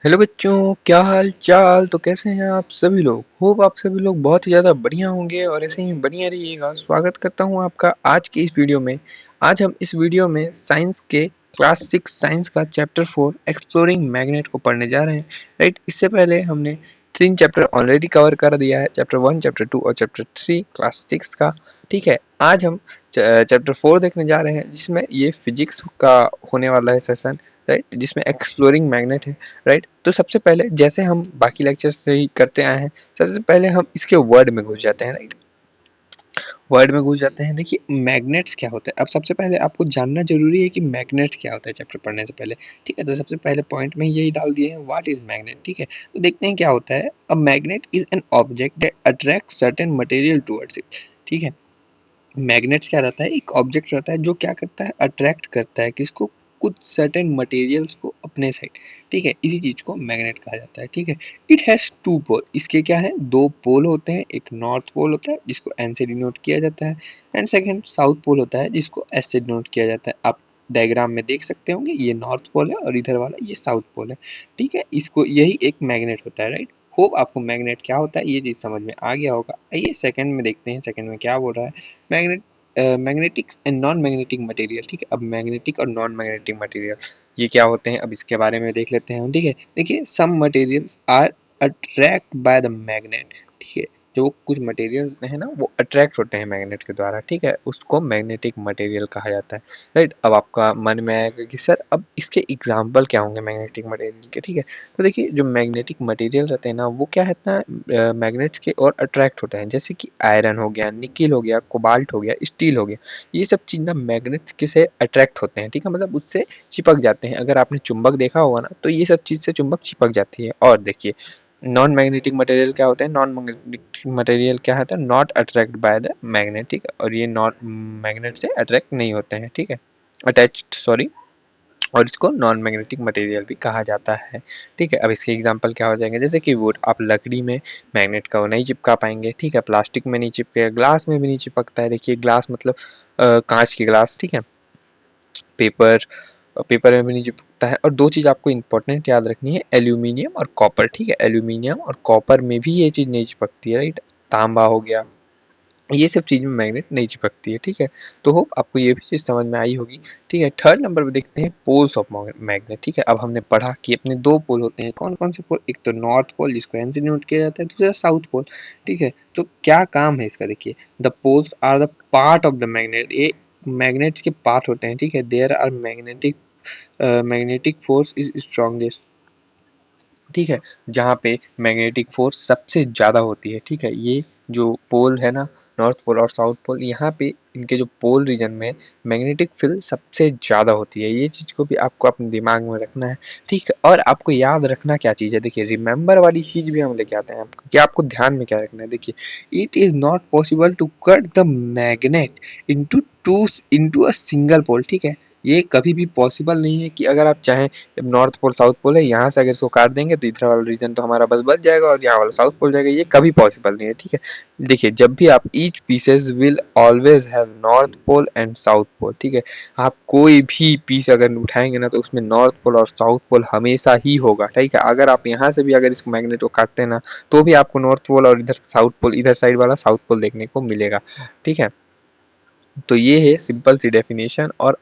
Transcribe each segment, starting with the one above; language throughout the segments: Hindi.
हेलो बच्चों, क्या हाल चाल। तो कैसे हैं आप सभी लोग। होप आप सभी लोग बहुत ही ज़्यादा बढ़िया होंगे और ऐसे ही बढ़िया रहिएगा। स्वागत करता हूं आपका आज के इस वीडियो में। आज हम इस वीडियो में साइंस के क्लास 6 साइंस का चैप्टर 4 एक्सप्लोरिंग मैग्नेट को पढ़ने जा रहे हैं। राइट, इससे पहले हमने 3 चैप्टर ऑलरेडी कवर कर दिया है, चैप्टर 1, चैप्टर 2 और चैप्टर 3 क्लास 6 का। ठीक है, आज हम चैप्टर 4 देखने जा रहे हैं, जिसमें ये फिजिक्स का होने वाला है सेशन। राइट, जिसमें एक्सप्लोरिंग मैग्नेट है। राइट, तो सबसे पहले जैसे हम बाकी लेक्चर से ही करते आए हैं, सबसे पहले हम इसके वर्ड में घुस जाते हैं। राइट, वर्ड में घुस जाते हैं। देखिए मैग्नेट्स क्या होता है। अब सबसे पहले आपको जानना जरूरी है कि मैग्नेट्स क्या होता है चैप्टर पढ़ने से पहले। ठीक है, तो सबसे पहले पॉइंट में यही डाल दिए हैं, व्हाट इज मैग्नेट। ठीक है, तो देखते हैं क्या होता है। A magnet is an object that attract certain material towards it. ठीक है, मैग्नेट्स क्या रहता है, एक ऑब्जेक्ट रहता है जो क्या करता है, अट्रैक्ट करता है किसको, कुछ सर्टेन मटेरियल्स को अपने साइड। ठीक है, इसी चीज को मैग्नेट कहा जाता है। ठीक है, इट हैज टू पोल, इसके क्या है, दो पोल होते हैं। एक नॉर्थ पोल होता है जिसको एन से डिनोट किया जाता है, एंड सेकंड साउथ पोल होता है जिसको एस से डिनोट किया जाता है। आप डायग्राम में देख सकते होंगे, ये नॉर्थ पोल है और इधर वाला ये साउथ पोल है। ठीक है, इसको यही एक मैग्नेट होता है। राइट, होप आपको मैग्नेट क्या होता है ये चीज समझ में आ गया होगा। आइए सेकंड में देखते हैं, सेकंड में क्या बोल रहा है। Magnet magnetic and non magnetic material. ठीक है, अब मैग्नेटिक और नॉन मैग्नेटिक मटेरियल ये क्या होते हैं, अब इसके बारे में देख लेते हैं हम। ठीक है, देखिए some materials are attract by the magnet. ठीक है, जो कुछ मटेरियल है ना वो अट्रैक्ट होते हैं मैग्नेट के द्वारा। ठीक है, उसको मैग्नेटिक मटेरियल कहा जाता है। राइट, अब आपका मन में आएगा कि सर अब इसके एग्जाम्पल क्या होंगे मैग्नेटिक मटेरियल के। ठीक है, तो देखिए जो मैग्नेटिक मटेरियल रहते हैं ना वो क्या है ना, मैग्नेट्स के और अट्रैक्ट होते हैं। जैसे कि आयरन हो गया, निकिल हो गया, कोबाल्ट हो गया, स्टील हो गया, ये सब चीज़ ना मैग्नेट्स के से अट्रैक्ट होते हैं। ठीक है, मतलब उससे चिपक जाते हैं। अगर आपने चुंबक देखा होगा ना तो ये सब चीज़ से चुंबक चिपक जाती है। और देखिए नॉन मैग्नेटिक मटेरियल क्या होते हैं, नॉन मैग्नेटिक मटेरियल क्या होता है, not attract by the magnetic, और ये नॉट मैग्नेट से अट्रैक्ट नहीं होते हैं। ठीक है, अटैच्ड सॉरी, और इसको नॉन मैग्नेटिक मटेरियल भी कहा जाता है। ठीक है, अब इसके एग्जांपल क्या हो जाएंगे, जैसे कि वुड, आप लकड़ी में मैग्नेट का वो नहीं चिपका पाएंगे। ठीक है, प्लास्टिक में नहीं चिपकेगा, ग्लास में भी नहीं चिपकता है। देखिए ग्लास मतलब कांच की ग्लास। ठीक है, पेपर, पेपर में भी नहीं चिपकता है। और दो चीज़ आपको इंपॉर्टेंट याद रखनी है, एल्यूमिनियम और कॉपर। ठीक है, एल्यूमिनियम और कॉपर में भी ये चीज़ नहीं चिपकती है। राइट, तांबा हो गया, ये सब चीज़ में मैग्नेट नहीं चिपकती है। ठीक है, तो होप आपको ये भी चीज़ समझ में आई होगी। ठीक है, थर्ड नंबर पे देखते हैं पोल्स ऑफ मैग्नेट। ठीक है, अब हमने पढ़ा कि अपने दो पोल होते हैं। कौन कौन से पोल, एक तो नॉर्थ पोल जिसको एन से डिनोट किया जाता है, दूसरा साउथ पोल। ठीक है, तो क्या काम है इसका, देखिए the poles are the part of the magnet, ये मैग्नेट्स के पार्ट होते हैं। ठीक है, there are magnetic magnetic force is strongest. ठीक है, जहाँ पे मैग्नेटिक फोर्स सबसे ज़्यादा होती है। ठीक है, ये जो पोल है ना, नॉर्थ पोल और साउथ पोल, यहाँ पे इनके जो पोल रीजन में मैग्नेटिक फील्ड सबसे ज़्यादा होती है। ये चीज़ को भी आपको अपने दिमाग में रखना है। ठीक है, और आपको याद रखना क्या चीज़ है, देखिए रिमेंबर वाली चीज़ भी हम लेके आते हैं आपको, कि आपको ध्यान में क्या रखना है। देखिए it is not possible to cut the magnet into two into a single pole. ठीक है, ये कभी भी पॉसिबल नहीं है कि अगर आप चाहें, जब नॉर्थ पोल साउथ पोल है, यहाँ से अगर इसको काट देंगे तो इधर वाला रीजन तो हमारा बस बच जाएगा और यहाँ वाला साउथ पोल जाएगा, ये कभी पॉसिबल नहीं है। ठीक है, देखिए जब भी आप each pieces will always have north pole and south pole. ठीक है, आप कोई भी पीस अगर उठाएंगे ना तो उसमें नॉर्थ पोल और साउथ पोल हमेशा ही होगा। ठीक है, अगर आप यहाँ से भी अगर इसको मैग्नेट को काटते हैं ना तो भी आपको नॉर्थ पोल और इधर साउथ पोल, इधर साइड वाला साउथ पोल देखने को मिलेगा। ठीक है, तो ये है सिंपल सी डेफिनेशन, और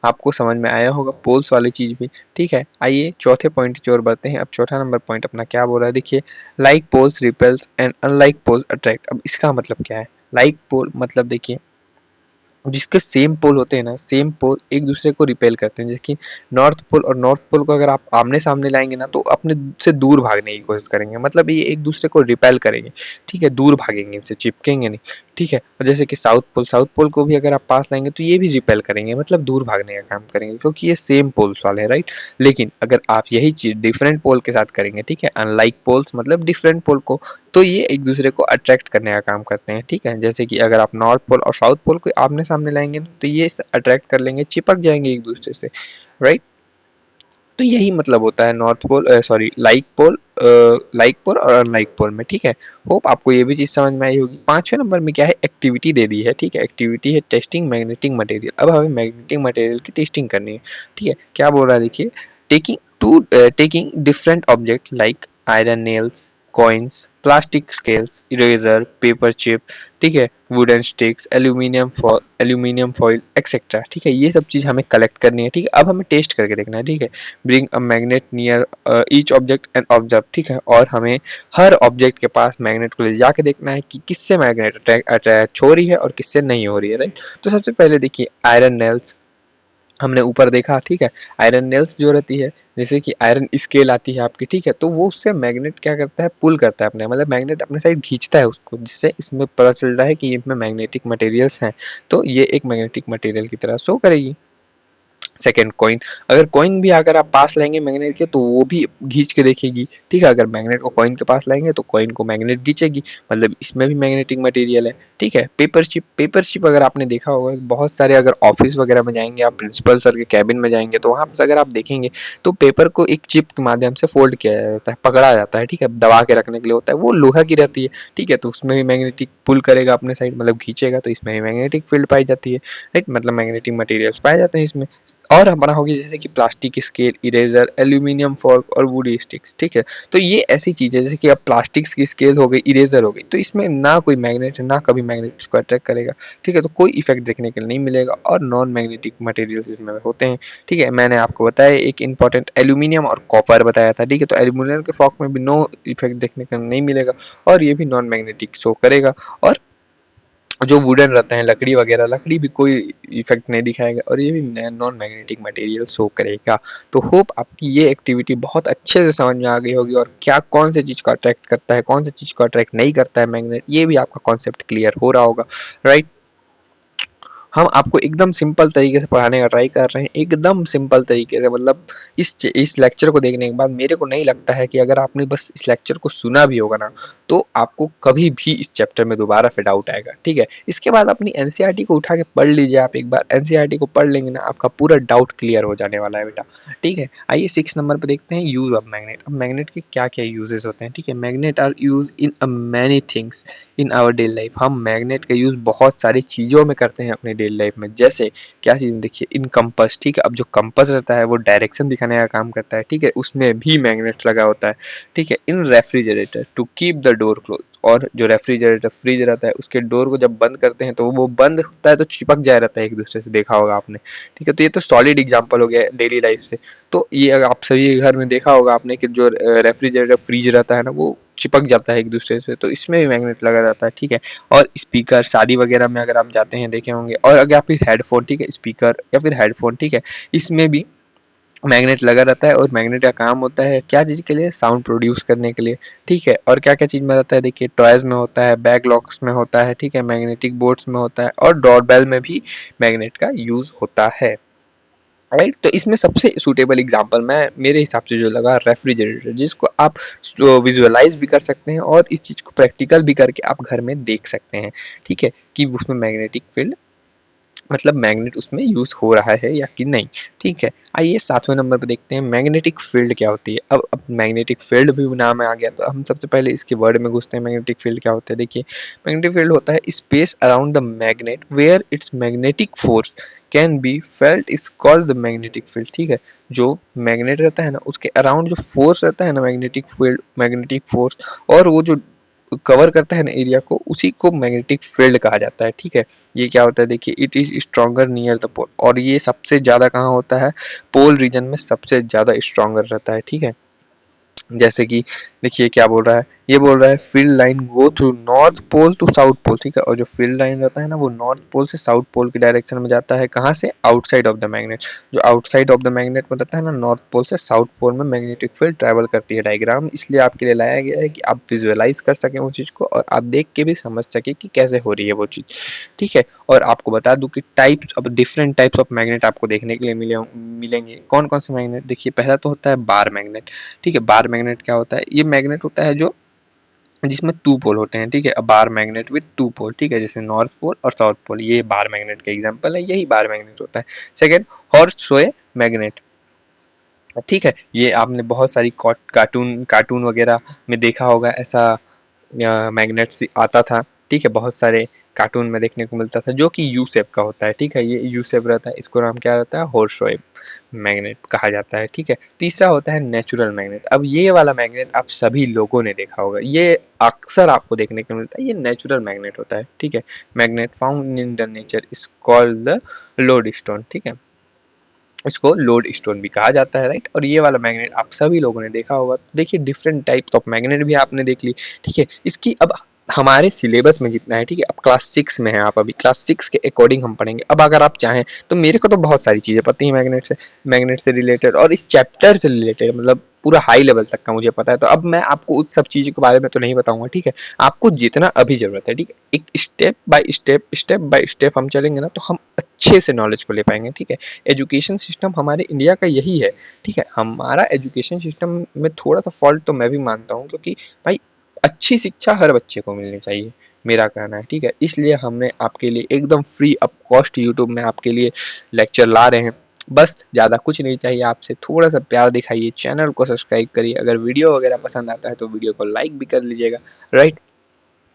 आपको समझ में आया होगा पोल्स वाली चीज भी। ठीक है, आइए चौथे पॉइंट की ओर बढ़ते हैं। अब चौथा नंबर पॉइंट अपना क्या बोल रहा है, देखिए like poles repels and unlike poles attract. अब इसका मतलब क्या है, लाइक पोल मतलब देखिए जिसके सेम पोल होते हैं ना, सेम पोल एक दूसरे को रिपेल करते हैं। जैसे कि नॉर्थ पोल और नॉर्थ पोल को अगर आप आमने सामने लाएंगे ना तो अपने से दूर भागने की कोशिश करेंगे, मतलब ये एक दूसरे को रिपेल करेंगे। ठीक है, दूर भागेंगे, इनसे चिपकेंगे नहीं। ठीक है, और जैसे कि साउथ पोल को भी अगर आप पास लाएंगे तो ये भी रिपेल करेंगे, मतलब दूर भागने का काम करेंगे, क्योंकि ये सेम पोल्स वाले हैं। राइट, लेकिन अगर आप यही चीज डिफरेंट पोल के साथ करेंगे, ठीक है, अनलाइक पोल्स मतलब डिफरेंट पोल को, तो ये एक दूसरे को अट्रैक्ट करने का काम करते हैं। ठीक है, जैसे कि अगर आप नॉर्थ पोल और साउथ पोल को आमने सामने लाएंगे तो ये अट्रैक्ट कर लेंगे, चिपक जाएंगे एक दूसरे से। राइट, तो यही मतलब होता है north pole sorry like pole और अनलाइक पोल में। ठीक है, होप आपको ये भी चीज समझ में आई होगी। पांचवें नंबर में क्या है, एक्टिविटी दे दी है। ठीक है, एक्टिविटी है टेस्टिंग मैग्नेटिक मटेरियल। अब हमें मैग्नेटिक मटेरियल की टेस्टिंग करनी है। ठीक है, क्या बोल रहा है देखिए, taking to taking different object like iron nails, coins, plastic scales, eraser, paper chip, ठीक है, wooden sticks, aluminium foil etcetera, ठीक है, ये सब चीज हमें कलेक्ट करनी है, ठीक है। अब हमें टेस्ट करके देखना है, ठीक है। Bring a magnet near each object and observe, ठीक है, और हमें हर ऑब्जेक्ट के पास मैग्नेट को ले जाके देखना है कि किससे मैग्नेट अटैच हो रही है और किससे नहीं हो रही है, राइट। तो सबसे पहले देखिए आयरन नेल्स हमने ऊपर देखा, ठीक है। आयरन नेल्स जो रहती है, जैसे कि आयरन स्केल आती है आपकी, ठीक है, तो वो उससे मैग्नेट क्या करता है, पुल करता है अपने, मतलब मैग्नेट अपने साइड खींचता है उसको, जिससे इसमें पता चलता है कि इसमें मैग्नेटिक मटेरियल्स हैं, तो ये एक मैग्नेटिक मटेरियल की तरह शो करेगी। सेकेंड कॉइन, अगर कॉइन भी अगर आप पास लाएंगे मैग्नेट के तो वो भी खींच के देखेगी, ठीक है। अगर मैग्नेट को कॉइन के पास लाएंगे तो कॉइन को मैग्नेट खींचेगी, मतलब इसमें भी मैग्नेटिक मटेरियल है, ठीक है। पेपर चिप अगर आपने देखा होगा बहुत सारे, अगर ऑफिस वगैरह में जाएंगे आप, प्रिंसिपल सर के कैबिन में जाएंगे तो वहां पर अगर आप देखेंगे तो पेपर को एक चिप के माध्यम से फोल्ड किया जाता है, पकड़ा जाता है, ठीक है, दबा के रखने के लिए होता है, वो लोहा की रहती है, ठीक है, तो उसमें भी मैग्नेटिक पुल करेगा अपने साइड, मतलब खींचेगा, तो इसमें भी मैग्नेटिक फील्ड पाई जाती है, राइट, मतलब मैग्नेटिक मटेरियल्स पाए जाते हैं इसमें। और हमारा हो गया जैसे कि plastic scale, eraser, aluminium fork और वुड स्टिक्स, ठीक है। तो ये ऐसी चीजें जैसे कि अब प्लास्टिक की स्केल हो गई, इरेजर हो गई, तो इसमें ना कोई मैग्नेट है, ना कभी मैग्नेट इसको अट्रैक्ट करेगा, ठीक है, तो कोई इफेक्ट देखने के लिए नहीं मिलेगा, और नॉन मैग्नेटिक मटेरियल्स इसमें होते हैं, ठीक है। मैंने आपको बताया एक इंपॉर्टेंट एल्यूमिनियम और कॉपर बताया था, ठीक है, तो एल्यूमिनियम के फॉर्क में भी नो इफेक्ट देखने को नहीं मिलेगा, और ये भी नॉन मैग्नेटिक शो करेगा। और जो वुडन रहते हैं, लकड़ी वगैरह, लकड़ी भी कोई इफेक्ट नहीं दिखाएगा, और ये भी नॉन मैग्नेटिक मटेरियल शो करेगा। तो होप आपकी ये एक्टिविटी बहुत अच्छे से समझ में आ गई होगी, और क्या कौन से चीज को अट्रैक्ट करता है, कौन से चीज को अट्रैक्ट नहीं करता है मैग्नेट, ये भी आपका कॉन्सेप्ट क्लियर हो रहा होगा, राइट। हम आपको एकदम सिंपल तरीके से पढ़ाने का ट्राई कर रहे हैं, एकदम सिंपल तरीके से, मतलब इस लेक्चर को देखने के बाद मेरे को नहीं लगता है कि अगर आपने बस इस लेक्चर को सुना भी होगा ना, तो आपको कभी भी इस चैप्टर में दोबारा फिर डाउट आएगा, ठीक है। इसके बाद अपनी एनसीईआरटी को उठा के पढ़ लीजिए, आप एक बार एनसीईआरटी को पढ़ लेंगे ना, आपका पूरा डाउट क्लियर हो जाने वाला है बेटा, ठीक है। आइए 6 नंबर पे देखते हैं यूज ऑफ मैग्नेट। अब मैग्नेट के क्या क्या यूजेस होते हैं, ठीक है। Magnet are use in many things in our daily life. हम मैग्नेट का यूज बहुत सारी चीजों में करते हैं अपने डेली लाइफ में, जैसे क्या चीज में, देखिए इन कंपास, ठीक है। अब जो कंपास रहता है वो डायरेक्शन दिखाने का काम करता है, ठीक है, उसमें भी मैग्नेट लगा होता है, ठीक है। In refrigerator to keep the door close, और जो रेफ्रिजरेटर फ्रिज रहता है उसके डोर को जब बंद करते हैं तो वो बंद होता है तो चिपक जाया रहता है एक दूसरे से, देखा होगा आपने, ठीक है। तो ये तो सॉलिड एग्जांपल हो गया डेली लाइफ से। तो ये अगर आप सभी घर में देखा होगा आपने कि जो रेफ्रिजरेटर फ्रिज रहता है ना, वो चिपक जाता है एक दूसरे से, तो इसमें भी मैग्नेट लगा रहता है, ठीक है। और स्पीकर, शादी वगैरह में अगर आप जाते हैं देखे होंगे, और अगर आप फिर हेडफोन, ठीक है, स्पीकर या फिर हेडफोन, ठीक है, इसमें भी मैग्नेट लगा रहता है, और मैग्नेट का काम होता है क्या चीज के लिए, साउंड प्रोड्यूस करने के लिए, ठीक है। और क्या क्या चीज में रहता है, देखिए टॉयज में होता है, बैग लॉक्स में होता है, ठीक है, मैग्नेटिक बोर्ड्स में होता है, और डोरबेल में भी मैग्नेट का यूज होता है, राइट। तो इसमें सबसे सूटेबल एग्जांपल मैं मेरे हिसाब से जो लगा, रेफ्रिजरेटर, जिसको आप विजुअलाइज भी कर सकते हैं और इस चीज को प्रैक्टिकल भी करके आप घर में देख सकते हैं, ठीक है, कि उसमें मैग्नेटिक फील्ड, मतलब मैग्नेट उसमें यूज हो रहा है या कि नहीं, ठीक है। आइए 7वें नंबर पे देखते हैं मैग्नेटिक फील्ड क्या होती है। अब मैग्नेटिक फील्ड भी नाम में आ गया, तो हम सबसे पहले इसके वर्ड में घुसते हैं। मैग्नेटिक फील्ड क्या होता है, देखिए मैग्नेटिक फील्ड होता है space around the magnet where its magnetic force can be felt is called the magnetic field, ठीक है। जो मैग्नेट रहता है ना, उसके अराउंड जो फोर्स रहता है ना, मैग्नेटिक फील्ड, मैग्नेटिक फोर्स, और वो जो कवर करता है ना एरिया को, उसी को मैग्नेटिक फील्ड कहा जाता है, ठीक है। ये क्या होता है, देखिए it is stronger near the pole, और ये सबसे ज्यादा कहाँ होता है, पोल रीजन में सबसे ज्यादा स्ट्रॉन्गर रहता है, ठीक है। जैसे कि देखिए क्या बोल रहा है, ये बोल रहा है field line go through north pole to south pole, ठीक है। और जो फील्ड लाइन रहता है ना, वो नॉर्थ पोल से साउथ पोल की डायरेक्शन में जाता है, कहाँ से, आउटसाइड ऑफ द मैग्नेट। जो आउटसाइड ऑफ द मैग्नेट में रहता है ना, नॉर्थ पोल से साउथ पोल में मैग्नेटिक फील्ड ट्रैवल करती है। डायग्राम इसलिए आपके लिए लाया गया है कि आप विजुअलाइज कर सकें उस चीज को, और आप देख के भी समझ सके कि कैसे हो रही है वो चीज, ठीक है। और आपको बता दूं कि टाइप्स, अब डिफरेंट टाइप्स ऑफ मैग्नेट आपको देखने के लिए मिलेंगे। कौन कौन से मैग्नेट, देखिए पहला तो होता है बार मैग्नेट, ठीक है। बार मैग्नेट क्या होता है, ये मैग्नेट होता है जो जिसमें 2 पोल होते हैं, ठीक है, बार मैग्नेट विद 2 पोल, ठीक है, जैसे नॉर्थ पोल और साउथ पोल, ये बार मैग्नेट का एग्जांपल है, यही बार मैग्नेट होता है। सेकंड, हॉर्स शोए मैग्नेट, ठीक है, ये आपने बहुत सारी कार्टून कार्टून वगैरह में देखा होगा, ऐसा मैग्नेट आता था, ठीक है, बहुत सारे कार्टून में देखने को मिलता था जो कि यू शेप का होता है। ठीक है, ये यू शेप रहता है, इसको नाम क्या रहता है, हॉर्स मैग्नेट कहा जाता है। ठीक है, तीसरा होता है नेचुरल मैग्नेट। अब ये वाला मैग्नेट आप सभी लोगों ने देखा होगा, ये अक्सर आपको देखने को मिलता है, ये नेचुरल मैग्नेट होता है। ठीक है, magnet found in the nature is called the load stone. ठीक है, इसको लोड स्टोन भी कहा जाता है, राइट। और ये वाला मैग्नेट आप सभी लोगों ने देखा होगा। देखिए डिफरेंट टाइप्स ऑफ मैग्नेट भी आपने देख ली। ठीक है, इसकी अब हमारे सिलेबस में जितना है, ठीक है, अब क्लास 6 में है आप, अभी क्लास 6 के अकॉर्डिंग हम पढ़ेंगे। अब अगर आप चाहें तो मेरे को तो बहुत सारी चीज़ें पता हैं मैग्नेट से रिलेटेड और इस चैप्टर से रिलेटेड, मतलब पूरा हाई लेवल तक का मुझे पता है। तो अब मैं आपको उस सब चीज़ों के बारे में तो नहीं बताऊंगा। ठीक है, आपको जितना अभी ज़रूरत है, ठीक है, एक स्टेप बाय स्टेप हम चलेंगे ना, तो हम अच्छे से नॉलेज को ले पाएंगे। ठीक है, एजुकेशन सिस्टम हमारे इंडिया का यही है। ठीक है, हमारा एजुकेशन सिस्टम में थोड़ा सा फॉल्ट तो मैं भी मानता हूँ, क्योंकि भाई अच्छी शिक्षा हर बच्चे को मिलनी चाहिए, मेरा कहना है। ठीक है, इसलिए हमने आपके लिए एकदम फ्री ऑफ कॉस्ट यूट्यूब में आपके लिए लेक्चर ला रहे हैं। बस ज़्यादा कुछ नहीं चाहिए आपसे, थोड़ा सा प्यार दिखाइए, चैनल को सब्सक्राइब करिए, अगर वीडियो वगैरह पसंद आता है तो वीडियो को लाइक भी कर लीजिएगा, राइट।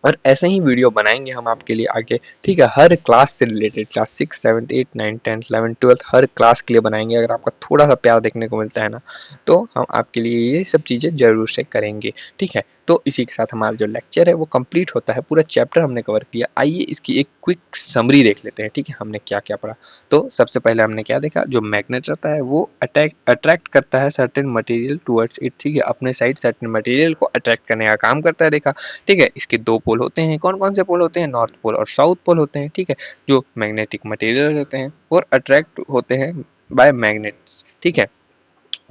और ऐसे ही वीडियो बनाएंगे हम आपके लिए आगे। ठीक है, हर क्लास से रिलेटेड, क्लास 6 7 8 9 10 11 12 हर क्लास के लिए बनाएंगे। अगर आपका थोड़ा सा प्यार देखने को मिलता है ना, तो हम आपके लिए ये सब चीज़ें ज़रूर से करेंगे। ठीक है, तो इसी के साथ हमारा जो लेक्चर है वो कंप्लीट होता है, पूरा चैप्टर हमने कवर किया। आइए इसकी एक क्विक समरी देख लेते हैं। ठीक है, हमने क्या क्या पढ़ा। तो सबसे पहले हमने क्या देखा, जो मैग्नेट रहता है वो अट्रैक्ट करता है सर्टेन मटेरियल टुवर्ड्स इट। ठीक है, अपने साइड सर्टेन मटेरियल को अट्रैक्ट करने का काम करता है, देखा। ठीक है, इसके दो पोल होते हैं, कौन कौन से पोल होते हैं, नॉर्थ पोल और साउथ पोल होते हैं। ठीक है, जो मैग्नेटिक मटेरियल रहते हैं और अट्रैक्ट होते हैं बाय मैग्नेट्स। ठीक है,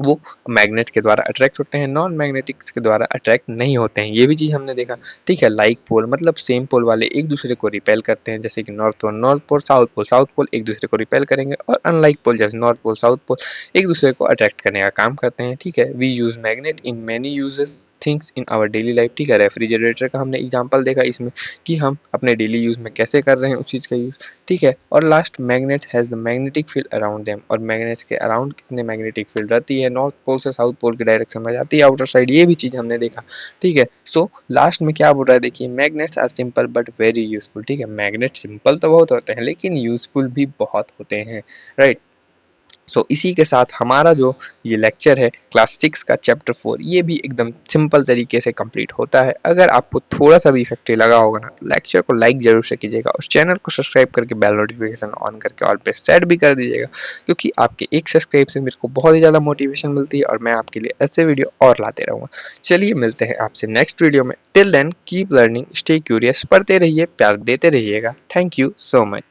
वो मैग्नेट के द्वारा अट्रैक्ट होते हैं, नॉन मैग्नेटिक्स के द्वारा अट्रैक्ट नहीं होते हैं, ये भी चीज़ हमने देखा। ठीक है, लाइक पोल मतलब सेम पोल वाले एक दूसरे को रिपेल करते हैं, जैसे कि नॉर्थ पोल साउथ पोल एक दूसरे को रिपेल करेंगे, और अनलाइक पोल जैसे नॉर्थ पोल साउथ पोल एक दूसरे को अट्रैक्ट करने का काम करते हैं। ठीक है, we use magnet in many uses things in our daily life. ठीक है, रेफ्रिजरेटर का हमने एग्जांपल देखा इसमें, कि हम अपने डेली यूज में कैसे कर रहे हैं उस चीज़ का यूज। ठीक है, और last magnet has the magnetic field around them, और मैग्नेट के अराउंड कितने मैग्नेटिक फील्ड रहती है, नॉर्थ पोल से साउथ पोल के डायरेक्शन में जाती है आउटर साइड, ये भी चीज़ हमने देखा। ठीक है, सो लास्ट में क्या बोल रहा है, देखिए, magnets are simple but very useful. ठीक है, मैग्नेट सिंपल तो बहुत होते हैं लेकिन यूजफुल भी बहुत होते हैं, राइट। सो इसी के साथ हमारा जो ये लेक्चर है क्लास 6 का चैप्टर 4, ये भी एकदम सिंपल तरीके से कंप्लीट होता है। अगर आपको थोड़ा सा भी इफेक्टिव लगा होगा ना, तो लेक्चर को लाइक जरूर से कीजिएगा और चैनल को सब्सक्राइब करके बेल नोटिफिकेशन ऑन करके ऑल पे सेट भी कर दीजिएगा, क्योंकि आपके एक सब्सक्राइब से मेरे को बहुत ही ज़्यादा मोटिवेशन मिलती है और मैं आपके लिए ऐसे वीडियो और लाते रहूँगा। चलिए मिलते हैं आपसे नेक्स्ट वीडियो में। Till then keep learning, stay curious, पढ़ते रहिए, प्यार देते रहिएगा। Thank you so much.